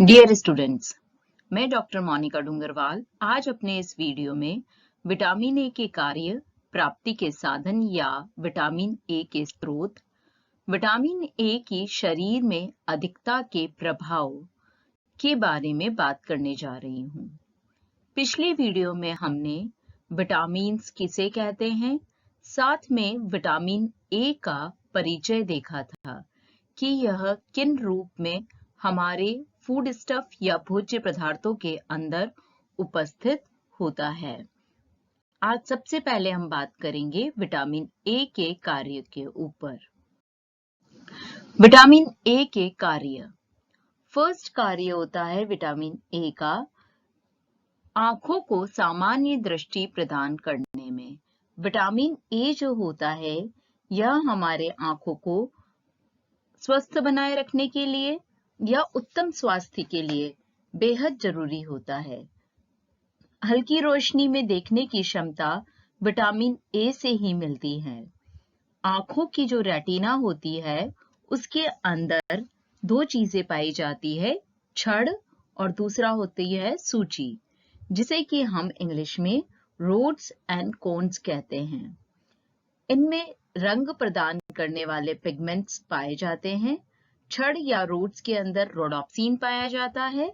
Dear students, मैं doctor Monika Dungarwal आज अपने इस वीडियो में विटामिन ए के कार्य, प्राप्ति के साधन या विटामिन ए के स्रोत, विटामिन ए की शरीर में अधिकता के प्रभाव के बारे में बात करने जा रही हूँ। पिछली वीडियो में हमने विटामिन्स किसे कहते हैं, साथ में विटामिन ए का परिचय देखा था कि यह किन रूप में हमारे फूड स्टफ या भोज्य पदार्थों के अंदर उपस्थित होता है। आज सबसे पहले हम बात करेंगे विटामिन ए के कार्य के ऊपर। विटामिन ए के कार्य। फर्स्ट कार्य होता है विटामिन ए का आंखों को सामान्य दृष्टि प्रदान करने में। विटामिन ए जो होता है यह हमारे आंखों को स्वस्थ बनाए रखने के लिए या उत्तम स्वास्थ्य के लिए बेहद जरूरी होता है। हल्की रोशनी में देखने की क्षमता विटामिन ए से ही मिलती है। आंखों की जो रेटिना होती है उसके अंदर दो चीजें पाई जाती है, छड़ और दूसरा होती है सूची, जिसे कि हम इंग्लिश में रोड्स एंड कोन्स कहते हैं। इनमें रंग प्रदान करने वाले पिगमेंट्स पाए जाते हैं। छड़ या रोड्स के अंदर रोडोप्सिन पाया जाता है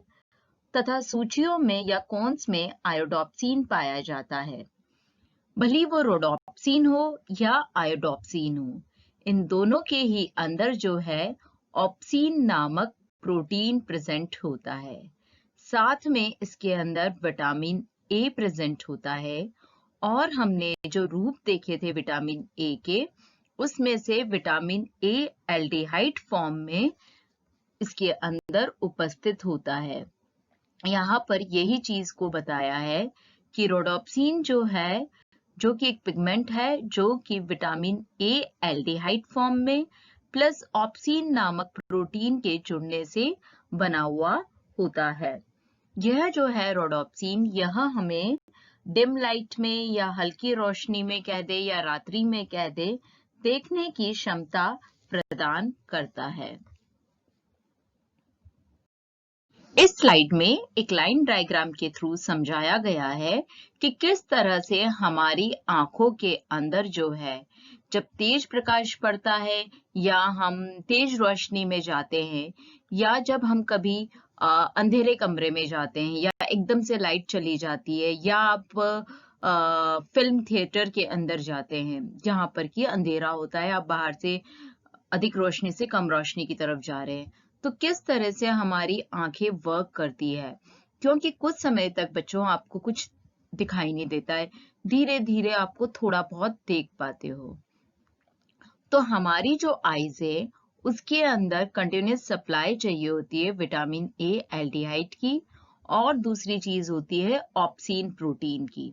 तथा सूचियों में या कोन्स में आयोडोप्सिन पाया जाता है। भली वो रोडोप्सिन हो या आयोडोप्सिन हो, इन दोनों के ही अंदर जो है ऑप्सिन नामक प्रोटीन प्रेजेंट होता है। साथ में इसके अंदर विटामिन ए प्रेजेंट होता है और हमने जो रूप देखे थे विटामिन ए के, उसमें से विटामिन ए एल्डिहाइड फॉर्म में इसके अंदर उपस्थित होता है। यहाँ पर यही चीज को बताया है कि रोडोप्सिन जो है, जो कि एक पिगमेंट है जो कि विटामिन ए एल्डिहाइड फॉर्म में प्लस ऑप्सिन नामक प्रोटीन के जुड़ने से बना हुआ होता है। यह जो है रोडोप्सिन, यह हमें डिम लाइट में या हल्की रोशनी में कह दे या रात्रि में कह दे, देखने की क्षमता प्रदान करता है। इस स्लाइड में एक लाइन डायग्राम के थ्रू समझाया गया है कि किस तरह से हमारी आंखों के अंदर जो है, जब तेज प्रकाश पड़ता है या हम तेज रोशनी में जाते हैं या जब हम कभी अंधेरे कमरे में जाते हैं या एकदम से लाइट चली जाती है या आप फिल्म थिएटर के अंदर जाते हैं जहां पर कि अंधेरा होता है, आप बाहर से अधिक रोशनी से कम रोशनी की तरफ जा रहे हैं, तो किस तरह से हमारी आंखें वर्क करती है। क्योंकि कुछ समय तक बच्चों आपको कुछ दिखाई नहीं देता है, धीरे धीरे आपको थोड़ा बहुत देख पाते हो। तो हमारी जो आईज है उसके अंदर कंटिन्यूस सप्लाई चाहिए होती है विटामिन ए एल्डिहाइड की, और दूसरी चीज होती है ऑप्सिन प्रोटीन की।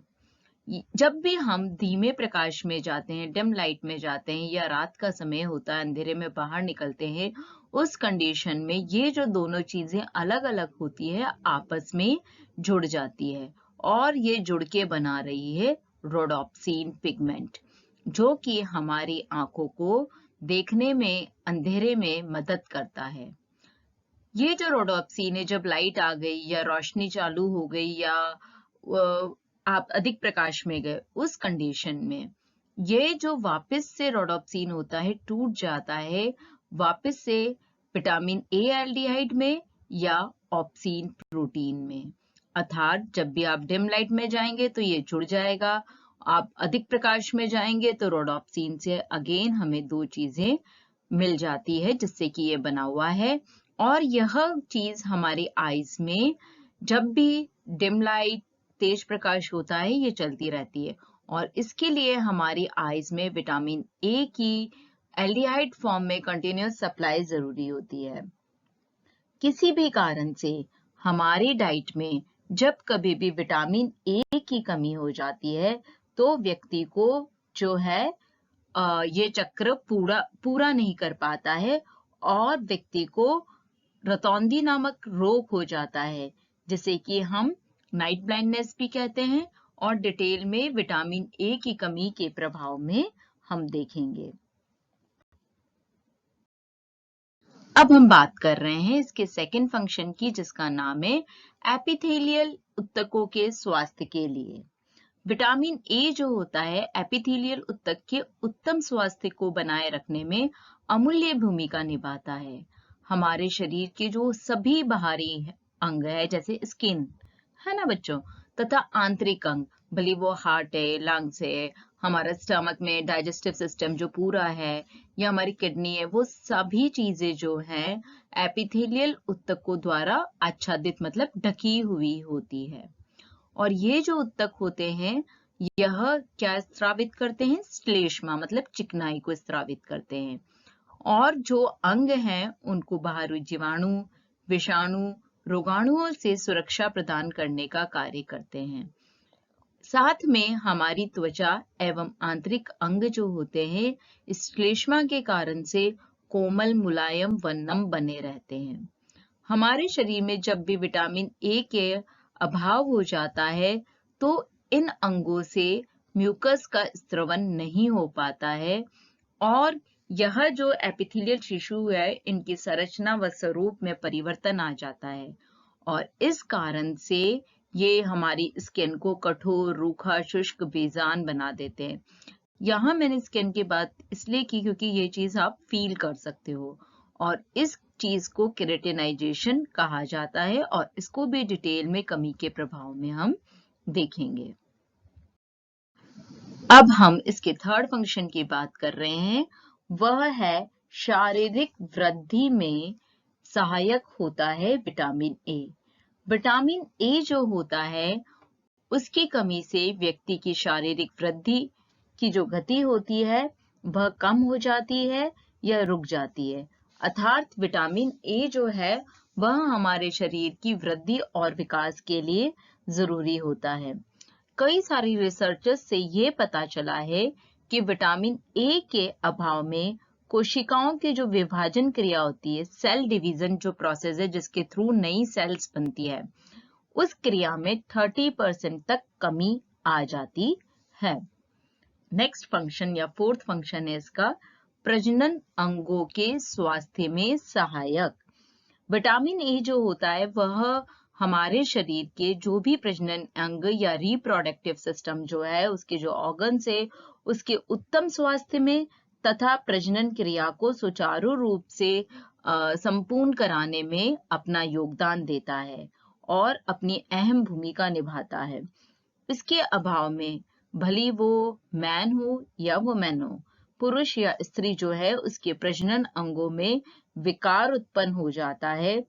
जब भी हम धीमे प्रकाश में जाते हैं, डिम लाइट में जाते हैं या रात का समय होता है, अंधेरे में बाहर निकलते हैं, उस कंडीशन में ये जो दोनों चीजें अलग अलग होती है आपस में जुड़ जाती है और ये जुड़ के बना रही है रोडोप्सिन पिगमेंट, जो कि हमारी आंखों को देखने में अंधेरे में मदद करता है। ये जो रोडोप्सिन है, जब लाइट आ गई या रोशनी चालू हो गई या आप अधिक प्रकाश में गए, उस कंडीशन में ये जो वापस से रोडोप्सिन होता है टूट जाता है वापस से विटामिन ए एल्डिहाइड में या ऑप्सिन प्रोटीन में। अर्थात जब भी आप डिम लाइट में जाएंगे तो ये जुड़ जाएगा, आप अधिक प्रकाश में जाएंगे तो रोडोप्सिन से अगेन हमें दो चीजें मिल जाती है जिससे कि ये बना हुआ है। और यह चीज हमारी आईज में जब भी डिम लाइट तेज प्रकाश होता है ये चलती रहती है और इसके लिए हमारी आईज में विटामिन ए की एल्डिहाइड फॉर्म में कंटिन्यूस सप्लाई जरूरी होती है। किसी भी कारण से हमारी डाइट में जब कभी भी विटामिन ए की कमी हो जाती है तो व्यक्ति को जो है ये चक्र पूरा नहीं कर पाता है और व्यक्ति को रतौंधी नामक रोग हो जाता है, जिसे कि हम नाइट ब्लाइंडनेस भी कहते हैं और डिटेल में विटामिन ए की कमी के प्रभाव में हम देखेंगे। अब हम बात कर रहे हैं इसके सेकंड फंक्शन की, जिसका नाम है एपिथेलियल ऊतकों के स्वास्थ्य के लिए। विटामिन ए जो होता है एपिथेलियल ऊतक के उत्तम स्वास्थ्य को बनाए रखने में अमूल्य भूमिका निभाता है। हमारे शरीर के जो सभी बाहरी अंग है, जैसे स्किन है ना बच्चों, तथा आंतरिक अंग, भले वो हार्ट है, लंग्स है, हमारा स्टमक में डाइजेस्टिव सिस्टम जो पूरा है, या हमारी किडनी है, वो सभी चीजें जो हैं एपिथेलियल ऊतकों द्वारा आच्छादित मतलब ढकी हुई होती है। और ये जो ऊतक होते हैं यह क्या स्रावित करते हैं? श्लेष्मा मतलब चिकनाई को स्रावित करते हैं। और जो अंग हैं उनको बाहरी जीवाणु, विषाणु, रोगाणुओं से सुरक्षा प्रदान करने का कार्य करते हैं। साथ में हमारी त्वचा एवं आंतरिक अंग जो होते हैं इस श्लेष्मा के कारण से कोमल, मुलायम व नम बने रहते हैं। हमारे शरीर में जब भी विटामिन ए के अभाव हो जाता है तो इन अंगों से म्यूकस का स्रवण नहीं हो पाता है और यह जो एपिथेलियल टिश्यू है इनकी संरचना व स्वरूप में परिवर्तन आ जाता है और इस कारण से ये हमारी स्किन को कठोर, रूखा, शुष्क, बेजान बना देते हैं। यहाँ मैंने स्किन की बात इसलिए की क्योंकि ये चीज आप फील कर सकते हो और इस चीज को केराटिनाइजेशन कहा जाता है और इसको भी डिटेल में कमी के प्रभाव में हम देखेंगे। अब हम इसके थर्ड फंक्शन की बात कर रहे हैं, वह है शारीरिक वृद्धि में सहायक होता है विटामिन ए। विटामिन ए जो होता है उसकी कमी से व्यक्ति की शारीरिक वृद्धि की जो गति होती है वह कम हो जाती है या रुक जाती है। अर्थात विटामिन ए जो है वह हमारे शरीर की वृद्धि और विकास के लिए जरूरी होता है। कई सारी रिसर्चेस से ये पता चला है कि विटामिन ए के अभाव में कोशिकाओं की जो विभाजन क्रिया होती है, सेल डिवीजन जो प्रोसेस है जिसके थ्रू नई सेल्स बनती है, उस क्रिया में 30% तक कमी आ जाती है। नेक्स्ट फंक्शन या फोर्थ फंक्शन है इसका प्रजनन अंगों के स्वास्थ्य में सहायक। विटामिन ए जो होता है वह हमारे शरीर के जो भी प्रजनन अंग या रिप्रोडक्टिव सिस्टम जो है उसके जो ऑर्गन्स है उसके उत्तम स्वास्थ्य में तथा प्रजनन क्रिया को सुचारू रूप से संपूर्ण कराने में अपना योगदान देता है और अपनी अहम भूमिका निभाता है। इसके अभाव में भली वो मैन हो या वुमेन हो, पुरुष या स्त्री जो है उसके प्रजनन अंगों में विकार उत्पन्न हो जाता है।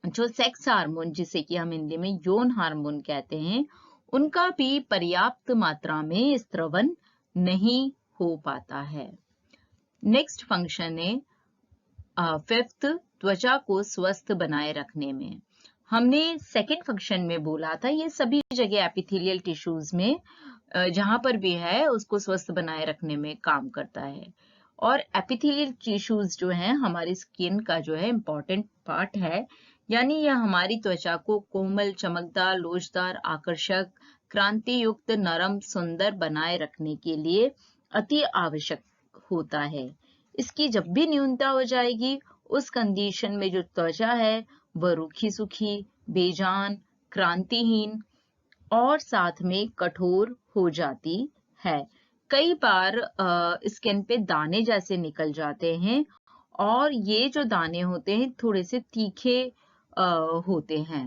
जो सेक्स हार्मोन जिसे कि हम हिंदी में यौन हार्मोन कहते हैं, उनका भी पर्याप्त मात्रा में स्रवण नहीं हो पाता है। नेक्स्ट फंक्शन है फिफ्थ, त्वचा को स्वस्थ बनाए रखने में। हमने सेकेंड फंक्शन में बोला था ये सभी जगह एपिथेलियल टिश्यूज में जहां पर भी है उसको स्वस्थ बनाए रखने में काम करता है। और एपिथेलियल टिश्यूज जो है हमारी स्किन का जो है इम्पोर्टेंट पार्ट है, यानी यह हमारी त्वचा को कोमल, चमकदार, लोचदार, आकर्षक, क्रांति युक्त, नरम, सुंदर बनाए रखने के लिए अति आवश्यक होता है। इसकी जब भी न्यूनता हो जाएगी उस कंडीशन में जो त्वचा है वह रूखी सूखी, बेजान, क्रांतिहीन और साथ में कठोर हो जाती है। कई बार स्किन पे दाने जैसे निकल जाते हैं और ये जो दाने होते हैं थोड़े से तीखे होते हैं।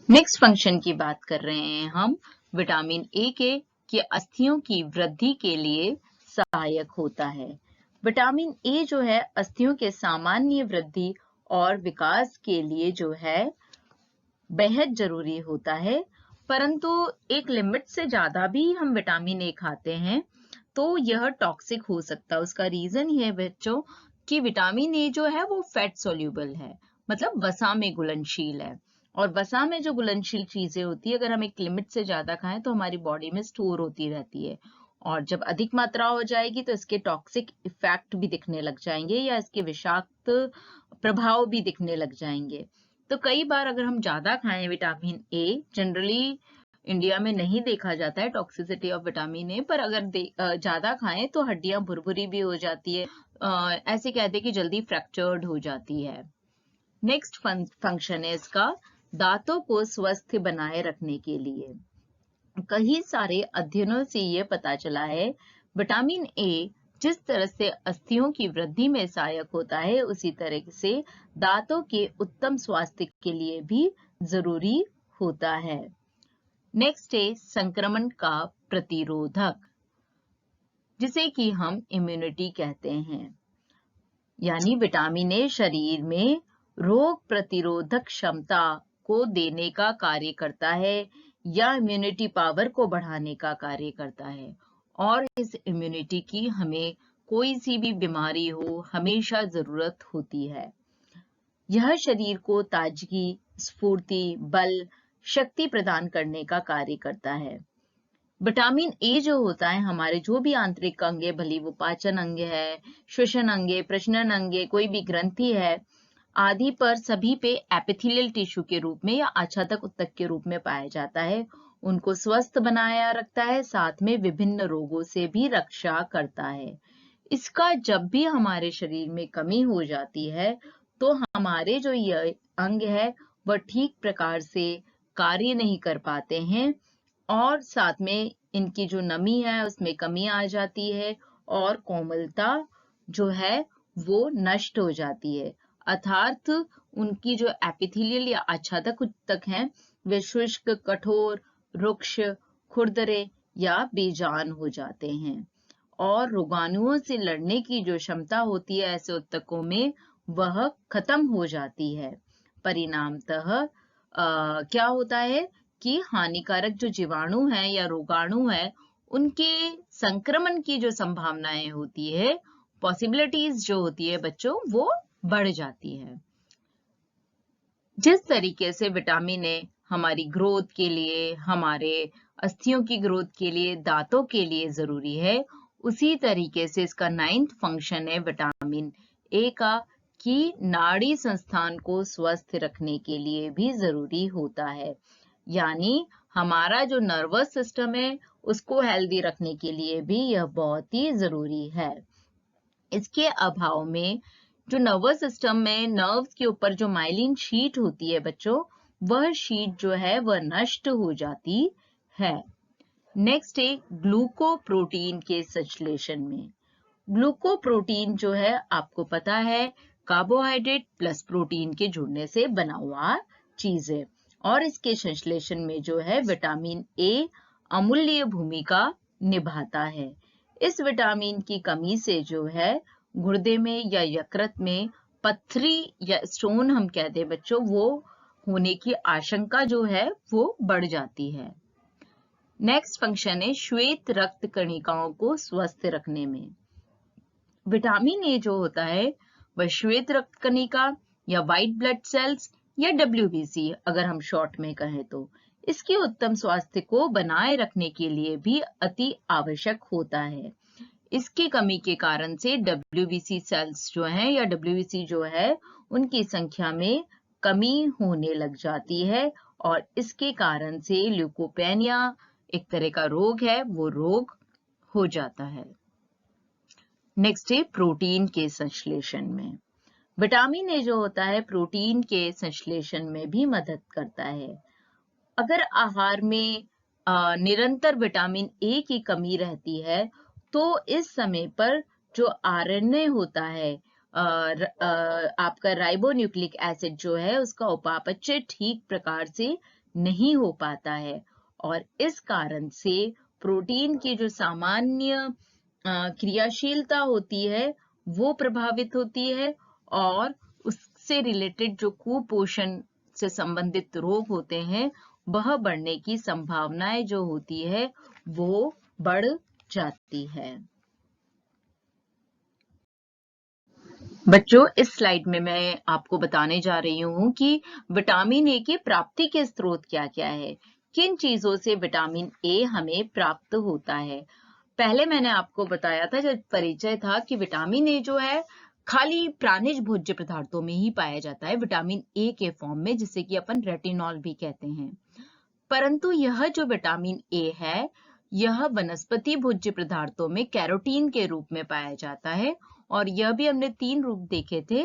नेक्स्ट फंक्शन की बात कर रहे हैं हम विटामिन ए के कि अस्थियों की वृद्धि के लिए सहायक होता है। विटामिन ए जो है अस्थियों के सामान्य वृद्धि और विकास के लिए जो है बेहद जरूरी होता है, परंतु एक लिमिट से ज्यादा भी हम विटामिन ए खाते हैं तो यह टॉक्सिक हो सकता है। उसका रीजन ये है बच्चों कि विटामिन ए जो है वो फैट सोल्यूबल है, मतलब वसा में घुलनशील है और वसा में जो घुलनशील चीजें होती है अगर हम एक लिमिट से ज्यादा खाएं तो हमारी बॉडी में स्टोर होती रहती है और जब अधिक मात्रा हो जाएगी तो इसके टॉक्सिक इफेक्ट भी दिखने लग जाएंगे या इसके विषाक्त प्रभाव भी दिखने लग जाएंगे। तो कई बार अगर हम ज्यादा खाएं विटामिन ए, जनरली इंडिया में नहीं देखा जाता है टॉक्सिसिटी ऑफ विटामिन ए, पर अगर ज्यादा खाएं तो हड्डियां भुरभुरी भी हो जाती है, ऐसे कहते हैं कि जल्दी फ्रैक्चर्ड हो जाती है। नेक्स्ट फंक्शन है इसका दांतों को स्वस्थ बनाए रखने के लिए। कई सारे अध्ययनों से ये पता चला है विटामिन ए जिस तरह से अस्थियों की वृद्धि में सहायक होता है उसी तरह से दांतों के उत्तम स्वास्थ्य के लिए भी जरूरी होता है। नेक्स्ट है संक्रमण का प्रतिरोधक, जिसे कि हम इम्यूनिटी कहते हैं। यानी विटामिन ए शरीर में रोग प्रतिरोधक क्षमता को देने का कार्य करता है या इम्यूनिटी पावर को बढ़ाने का कार्य करता है, और इस इम्यूनिटी की हमें कोई सी भी बीमारी हो हमेशा जरूरत होती है। यह शरीर को ताजगी, स्फूर्ति, बल, शक्ति प्रदान करने का कार्य करता है। विटामिन ए जो होता है हमारे जो भी आंतरिक अंग है, भले वो पाचन अंग है, श्वसन अंग है, प्रजनन अंग है, कोई भी ग्रंथि है आदि पर सभी पे एपिथेलियल टिश्यू के रूप में या आच्छादक ऊतक के रूप में पाया जाता है। उनको स्वस्थ बनाया रखता है, साथ में विभिन्न रोगों से भी रक्षा करता है। इसका जब भी हमारे शरीर में कमी हो जाती है तो हमारे जो ये अंग है वह ठीक प्रकार से कार्य नहीं कर पाते हैं और साथ में इनकी जो नमी है उसमें कमी आ जाती है और कोमलता जो है वो नष्ट हो जाती है, अर्थात उनकी जो एपिथेलियल या आच्छादक ऊतक हैं वे शुष्क, कठोर, रुक्ष, खुरदरे या बेजान हो जाते हैं और रोगाणुओं से लड़ने की जो क्षमता होती है ऐसे ऊतकों में वह खत्म हो जाती है। परिणामतः क्या होता है कि हानिकारक जो जीवाणु हैं या रोगाणु हैं उनके संक्रमण की जो संभावनाएं होती है, पॉसिबिलिटीज जो होती है बच्चों, वो बढ़ जाती है। जिस तरीके से विटामिन ए हमारी ग्रोथ के लिए, हमारे अस्थियों की ग्रोथ के लिए, दांतों के लिए जरूरी है, उसी तरीके से इसका 9th फंक्शन है विटामिन ए का कि नाड़ी संस्थान को स्वस्थ रखने के लिए भी जरूरी होता है। यानी हमारा जो नर्वस सिस्टम है उसको हेल्दी रखने के लिए भी यह बहुत ही जरूरी है। इसके अभाव में जो नर्वस सिस्टम में नर्व्स के ऊपर जो माइलिन शीट होती है बच्चों, वह शीट जो है वह नष्ट हो जाती है। नेक्स्ट है ग्लूकोप्रोटीन के संश्लेषण में। ग्लूकोप्रोटीन जो है आपको पता है कार्बोहाइड्रेट प्लस प्रोटीन के जुड़ने से बना हुआ चीज है और इसके संश्लेषण में जो है विटामिन ए अमूल्य भूमिका निभाता है। इस विटामिन की कमी से जो है गुर्दे में या यकृत में पथरी या स्टोन हम कहते हैं बच्चों, वो होने की आशंका जो है वो बढ़ जाती है। नेक्स्ट फंक्शन है श्वेत रक्त कणिकाओं को स्वस्थ रखने में। विटामिन ए जो होता है वह श्वेत रक्त कणिका या व्हाइट ब्लड सेल्स या WBC अगर हम शॉर्ट में कहें तो इसके उत्तम स्वास्थ्य को बनाए रखने के लिए भी अति आवश्यक होता है। इसकी कमी के कारण से WBC सेल्स जो हैं या WBC जो है उनकी संख्या में कमी होने लग जाती है और इसके कारण से ल्यूकोपेनिया एक तरह का रोग है, वो रोग हो जाता है। नेक्स्ट है प्रोटीन के संश्लेषण में। विटामिन ए जो होता है प्रोटीन के संश्लेषण में भी मदद करता है। अगर आहार में निरंतर विटामिन ए की कमी रहती है तो इस समय पर जो आरएनए होता है आपका राइबोन्यूक्लिक एसिड जो है उसका उपापचय ठीक प्रकार से नहीं हो पाता है और इस कारण से प्रोटीन की जो सामान्य क्रियाशीलता होती है वो प्रभावित होती है और उससे रिलेटेड जो कुपोषण से संबंधित रोग होते हैं वह बढ़ने की संभावनाएं जो होती है वो बढ़ जाती है। बच्चों इस स्लाइड में मैं आपको बताने जा रही हूँ कि विटामिन ए की प्राप्ति के स्रोत क्या क्या है, किन चीजों से विटामिन ए हमें प्राप्त होता है। पहले मैंने आपको बताया था जब परिचय था कि विटामिन ए जो है खाली प्राणिज भोज्य पदार्थों में ही पाया जाता है विटामिन ए के फॉर्म में, जिसे कि अपन रेटिनॉल भी कहते हैं। परंतु यह जो विटामिन ए है यह वनस्पति भोज्य पदार्थों में कैरोटीन के रूप में पाया जाता है और यह भी हमने 3 रूप देखे थे,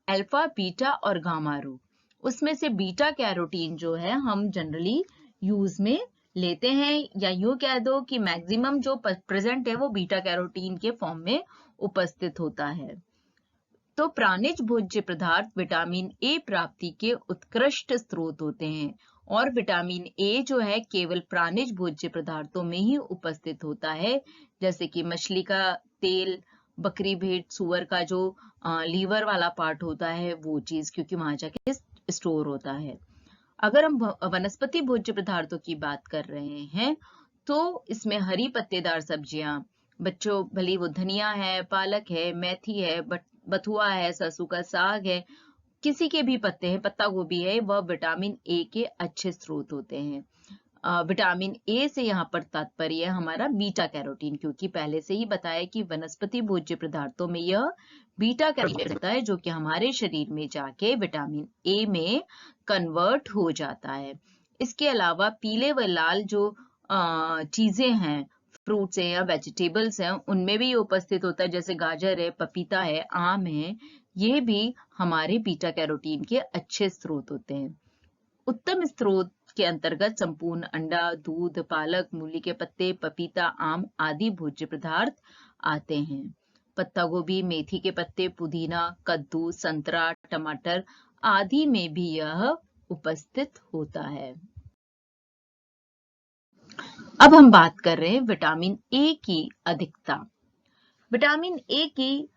अल्फा, बीटा और गामा रूप। उसमें से बीटा कैरोटीन जो है हम जनरली यूज में लेते हैं, या यूं कह दो कि मैक्सिमम जो प्रेजेंट है वो बीटा कैरोटीन के फॉर्म में उपस्थित होता है। तो प्राणिज भोज्य पदार्थ विटामिन ए प्राप्ति के उत्कृष्ट स्रोत होते हैं, और विटामिन ए जो है केवल प्राणिज भोज्य पदार्थों में ही उपस्थित होता है, जैसे कि मछली का तेल, बकरी, भेड़, सुअर का जो लीवर वाला पार्ट होता है वो चीज, क्योंकि वहां जाके स्टोर होता है। अगर हम वनस्पति भोज्य पदार्थों की बात कर रहे हैं तो इसमें हरी पत्तेदार सब्जियां, बच्चों भली वो धनिया है, पालक है, मेथी है, बथुआ है, सरसों का साग है, किसी के भी पत्ते हैं, पत्ता गोभी है, वह विटामिन ए के अच्छे स्रोत होते हैं। विटामिन ए से यहाँ पर तात्पर्य है हमारा बीटा कैरोटीन, क्योंकि पहले से ही बताया कि वनस्पति भोज्य पदार्थों में यह बीटा कैरोटीन होता है जो कि हमारे शरीर में जाके विटामिन ए में कन्वर्ट हो जाता है। इसके अलावा पीले व लाल जो चीजें हैं, फ्रूट्स हैं या वेजिटेबल्स हैं, उनमें भी उपस्थित होता है, जैसे गाजर है, पपीता है, आम है, ये भी हमारे बीटा कैरोटीन के अच्छे स्रोत होते हैं। उत्तम स्रोत के अंतर्गत संपूर्ण अंडा, दूध, पालक, मूली के पत्ते, पपीता, आम आदि भोज्य पदार्थ आते हैं। पत्ता गोभी, मेथी के पत्ते, पुदीना, कद्दू, संतरा, टमाटर आदि में भी यह उपस्थित होता है। अब हम बात कर रहे हैं विटामिन ए की अधिकता। विटामिन ए की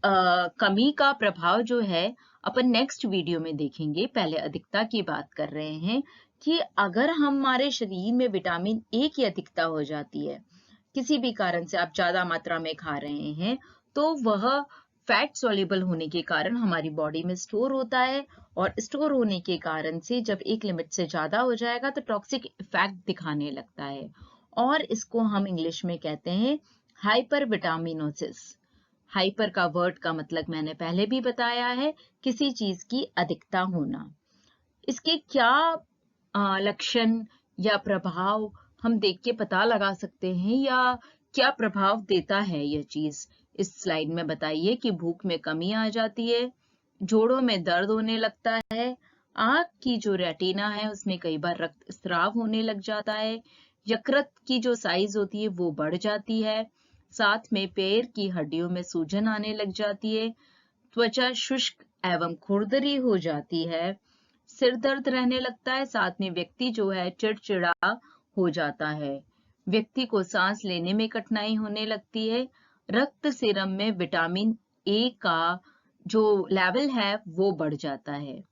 कमी का प्रभाव जो है अपन नेक्स्ट वीडियो में देखेंगे। पहले अधिकता की बात कर रहे हैं कि अगर हमारे शरीर में विटामिन ए की अधिकता हो जाती है, किसी भी कारण से आप ज्यादा मात्रा में खा रहे हैं, तो वह फैट सॉल्युबल होने के कारण हमारी बॉडी में स्टोर होता है, और स्टोर होने के कारण से जब एक लिमिट से ज्यादा हो जाएगा तो टॉक्सिक इफेक्ट दिखाने लगता है, और इसको हम इंग्लिश में कहते हैं हाइपर विटामिनोसिस। हाइपर का वर्ड का मतलब मैंने पहले भी बताया है, किसी चीज की अधिकता होना। इसके क्या लक्षण या प्रभाव हम देख के पता लगा सकते हैं, या क्या प्रभाव देता है यह चीज, इस स्लाइड में बताइए। कि भूख में कमी आ जाती है, जोड़ों में दर्द होने लगता है, आंख की जो रेटिना है उसमें कई बार रक्तस्राव होने लग जाता है, यकृत की जो साइज होती है वो बढ़ जाती है, साथ में पैर की हड्डियों में सूजन आने लग जाती है, त्वचा शुष्क एवं खुरदरी हो जाती है, सिर दर्द रहने लगता है, साथ में व्यक्ति जो है चिड़चिड़ा हो जाता है, व्यक्ति को सांस लेने में कठिनाई होने लगती है, रक्त सीरम में विटामिन ए का जो लेवल है वो बढ़ जाता है,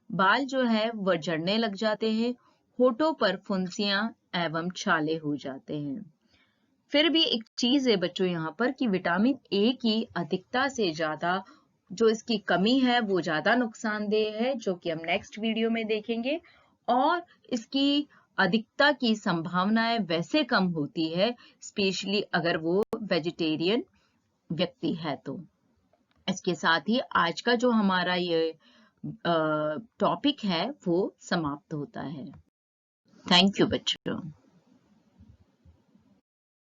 बाल जो है वह झड़ने लग जाते हैं, होठों पर फुंसियां एवं छाले हो जाते हैं। फिर भी एक चीज है बच्चों यहाँ पर कि विटामिन ए की अधिकता से ज्यादा जो इसकी कमी है वो ज्यादा नुकसानदेह है, जो कि हम नेक्स्ट वीडियो में देखेंगे, और इसकी अधिकता की संभावनाएं वैसे कम होती है, स्पेशली अगर वो वेजिटेरियन व्यक्ति है तो। इसके साथ ही आज का जो हमारा ये टॉपिक है वो समाप्त होता है। थैंक यू बच्चों।